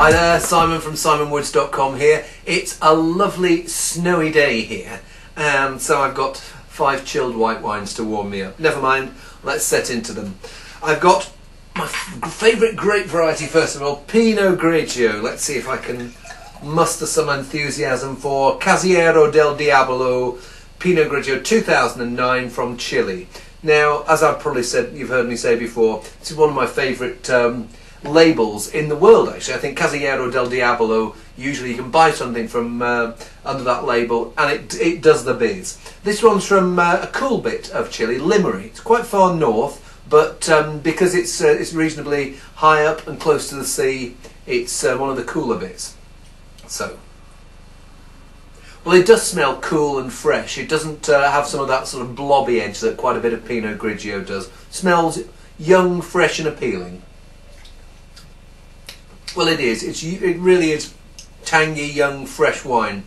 Hi there, Simon from simonwoods.com here. It's a lovely snowy day here, and so I've got 5 chilled white wines to warm me up. Never mind, let's set into them. I've got my favourite grape variety first of all, Pinot Grigio. Let's see if I can muster some enthusiasm for Casillero del Diablo Pinot Grigio 2009 from Chile. Now, as I've probably said, you've heard me say before, this is one of my favourite labels in the world actually. I think Casillero del Diablo, usually you can buy something from under that label and it does the biz. This one's from a cool bit of Chile, Limeri. It's quite far north, but because it's reasonably high up and close to the sea, it's one of the cooler bits. So, well, it does smell cool and fresh. It doesn't have some of that sort of blobby edge that quite a bit of Pinot Grigio does. Smells young, fresh and appealing. Well, it is. It really is tangy, young, fresh wine.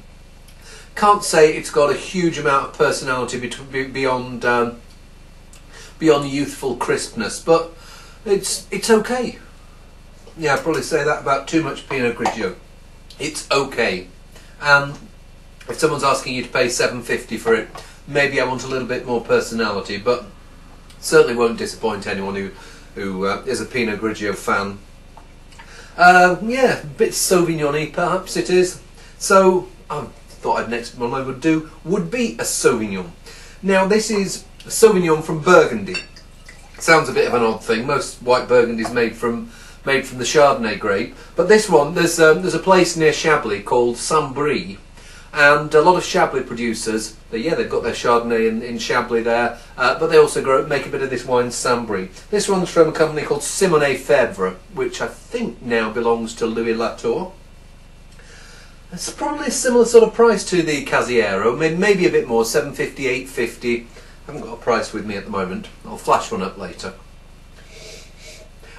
Can't say it's got a huge amount of personality beyond youthful crispness, but it's okay. Yeah, I'd probably say that about too much Pinot Grigio. It's okay. And if someone's asking you to pay $7.50 for it, maybe I want a little bit more personality, but certainly won't disappoint anyone who is a Pinot Grigio fan. Yeah, a bit Sauvignon-y perhaps it is. So I thought next one I would do would be a Sauvignon. Now this is a Sauvignon from Burgundy. Sounds a bit of an odd thing. Most white Burgundy is made from the Chardonnay grape, but this one there's a place near Chablis called Saint-Brie, and a lot of Chablis producers, they've got their Chardonnay in Chablis there, but they also make a bit of this wine, Saint-Brie. This one's from a company called Simone Febvre, which I think now belongs to Louis Latour. It's probably a similar sort of price to the Casillero, maybe a bit more, $7.50, $8.50. I haven't got a price with me at the moment. I'll flash one up later.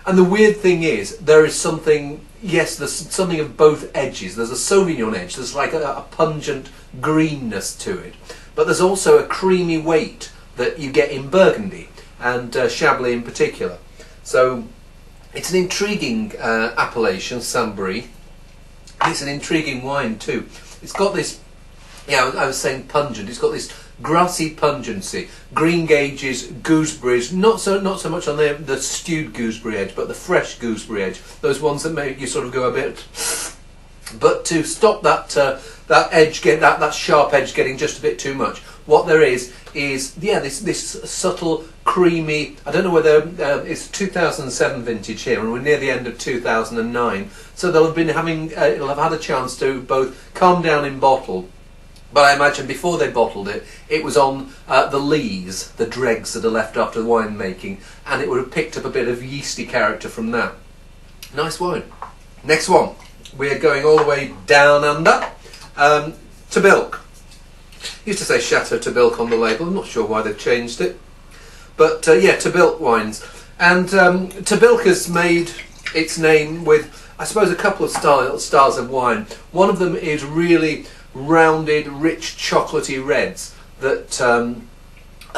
And the weird thing is, there's something of both edges. There's a Sauvignon edge, there's like a pungent greenness to it. But there's also a creamy weight that you get in Burgundy, and Chablis in particular. So it's an intriguing appellation, Saint-Brie. It's an intriguing wine too. It's got this, I was saying pungent, it's got this grassy pungency, green gages, gooseberries, not so much on the stewed gooseberry edge, but the fresh gooseberry edge, those ones that make you sort of go a bit, but to stop that that sharp edge getting just a bit too much, what there is this subtle creamy, I don't know whether it's 2007 vintage here and we're near the end of 2009, so they'll have been it'll have had a chance to both calm down in bottle. But I imagine before they bottled it, it was on the lees, the dregs that are left after the wine making, and it would have picked up a bit of yeasty character from that. Nice wine. Next one, we're going all the way down under, Tobilk. Used to say Chateau Tobilk on the label, I'm not sure why they've changed it. But yeah, Tobilk wines. And Tobilk has made its name with, I suppose, a couple of styles of wine. One of them is really rounded, rich, chocolatey reds that are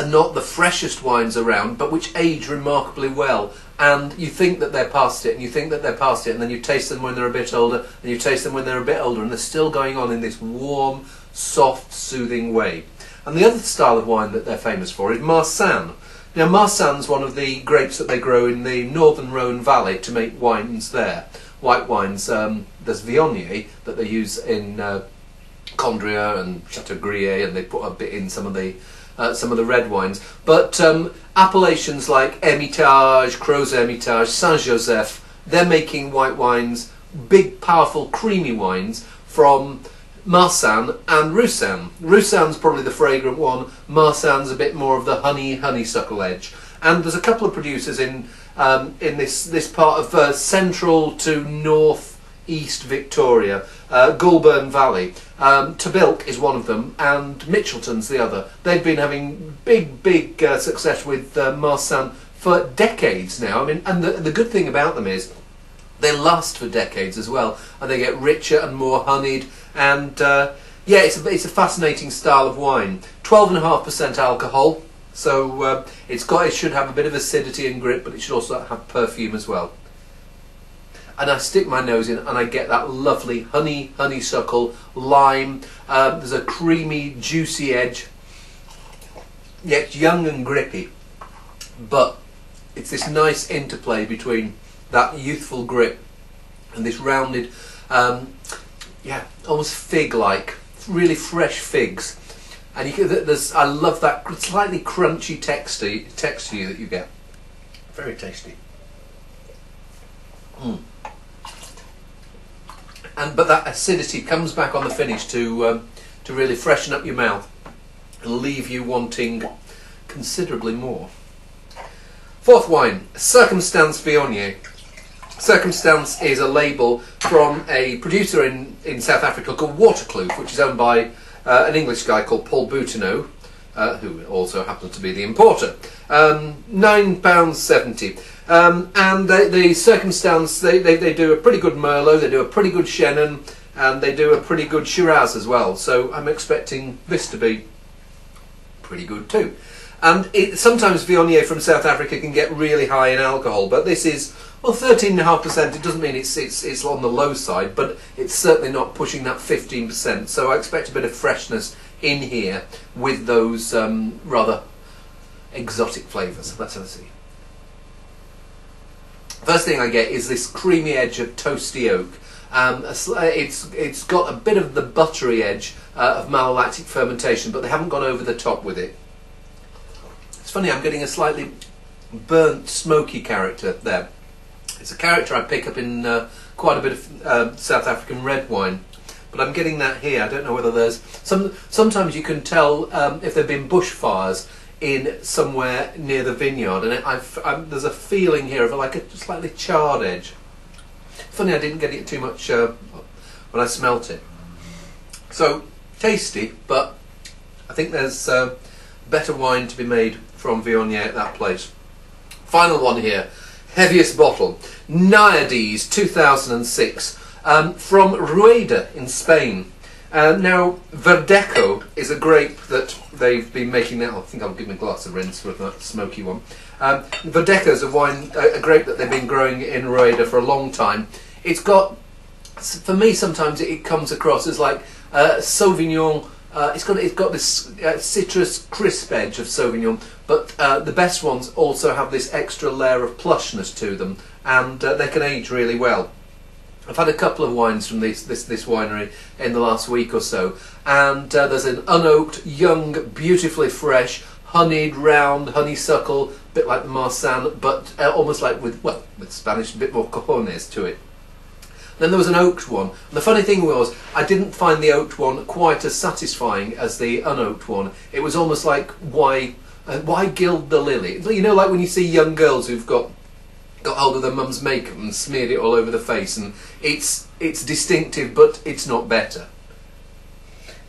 not the freshest wines around, but which age remarkably well. And you think that they're past it, and you think that they're past it, and then you taste them when they're a bit older, and you taste them when they're a bit older, and they're still going on in this warm, soft, soothing way. And the other style of wine that they're famous for is Marsanne. Now, Marsanne's one of the grapes that they grow in the northern Rhone Valley to make wines there. White wines. There's Viognier that they use in Condrieu and Chateau Grillé, and they put a bit in some of the red wines. But appellations like Hermitage, Crozet Hermitage, Saint-Joseph, they're making white wines, big, powerful, creamy wines from Marsanne and Roussanne. Roussanne's probably the fragrant one. Marsanne's a bit more of the honeysuckle edge. And there's a couple of producers in this part of central to north-east Victoria, Goulburn Valley. Tobilk is one of them, and Mitchelton's the other. They've been having big success with Marsanne for decades now. I mean, and the good thing about them is they last for decades as well, and they get richer and more honeyed. And yeah, it's a fascinating style of wine. 12.5% alcohol, so it should have a bit of acidity and grit, but it should also have perfume as well. and I stick my nose in and I get that lovely honeysuckle, lime. There's a creamy, juicy edge, yet young and grippy, but it's this nice interplay between that youthful grip and this rounded, yeah, almost fig-like, really fresh figs. And I love that slightly crunchy texture that you get. Very tasty. But that acidity comes back on the finish to really freshen up your mouth and leave you wanting considerably more. Fourth wine, Circumstance Viognier. Circumstance is a label from a producer in South Africa called Waterkloof, which is owned by an English guy called Paul Boutineau, who also happens to be the importer. £9.70. And the Circumstance, they do a pretty good Merlot, they do a pretty good Chenin, and they do a pretty good Shiraz as well. So I'm expecting this to be pretty good too. And sometimes Viognier from South Africa can get really high in alcohol, but this is, well, 13.5%. It doesn't mean it's on the low side, but it's certainly not pushing that 15%. So I expect a bit of freshness in here with those rather exotic flavours. Let's have a see. First thing I get is this creamy edge of toasty oak. It's got a bit of the buttery edge of malolactic fermentation, but they haven't gone over the top with it. It's funny, I'm getting a slightly burnt, smoky character there. It's a character I pick up in quite a bit of South African red wine, but I'm getting that here. I don't know whether there's sometimes you can tell if there've been bushfires in somewhere near the vineyard, and there's a feeling here of like a slightly charred edge. Funny, I didn't get it too much when I smelt it. So tasty, but I think there's better wine to be made from Viognier at that place. Final one here, heaviest bottle, Naiades 2006, from Rueda in Spain. Now, Verdejo is a grape that they've been making now. I think I'll give me a glass of rinse with that smoky one. Verdejo is a grape that they've been growing in Rueda for a long time. It's got, for me sometimes it comes across as like Sauvignon. It's got this citrus crisp edge of Sauvignon, but the best ones also have this extra layer of plushness to them, and they can age really well. I've had a couple of wines from this winery in the last week or so, and there's an unoaked, young, beautifully fresh, honeyed, round honeysuckle, a bit like the Marsanne, but almost like with Spanish, a bit more cojones to it. Then there was an oaked one, and the funny thing was I didn't find the oaked one quite as satisfying as the unoaked one. It was almost like, why gild the lily? You know, like when you see young girls who've got hold of their mum's makeup and smeared it all over the face, and it's distinctive, but it's not better.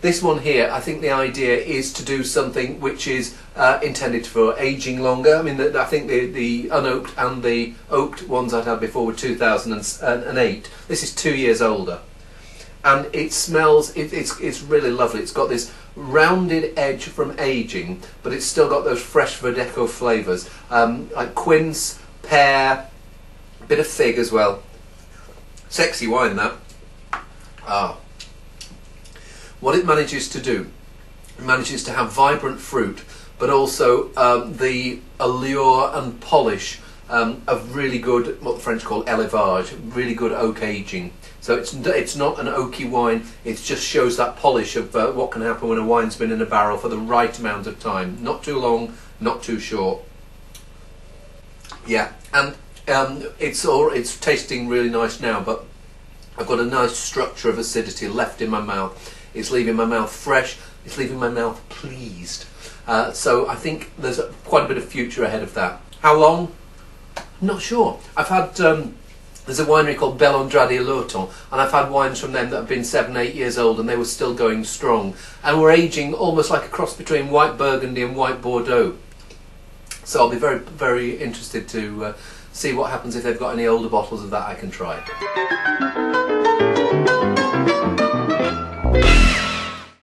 This one here, I think the idea is to do something which is intended for aging longer. I mean, I think the unoaked and the oaked ones I'd had before were 2008. This is 2 years older, and it smells. It's really lovely. It's got this rounded edge from aging, but it's still got those fresh Verdejo flavours, like quince, pear, a bit of fig as well. Sexy wine, that. What it manages to do, it manages to have vibrant fruit, but also the allure and polish of really good, what the French call élevage, really good oak aging. So it's not an oaky wine, it just shows that polish of what can happen when a wine's been in a barrel for the right amount of time. Not too long, not too short. Yeah, and it's tasting really nice now, but I've got a nice structure of acidity left in my mouth. It's leaving my mouth fresh, it's leaving my mouth pleased. So I think there's quite a bit of future ahead of that. How long? I'm not sure. I've had, there's a winery called Bellandrade Lurton, and I've had wines from them that have been 7, 8 years old, and they were still going strong. And we're aging almost like a cross between white Burgundy and white Bordeaux. So I'll be very, very interested to see what happens if they've got any older bottles of that I can try.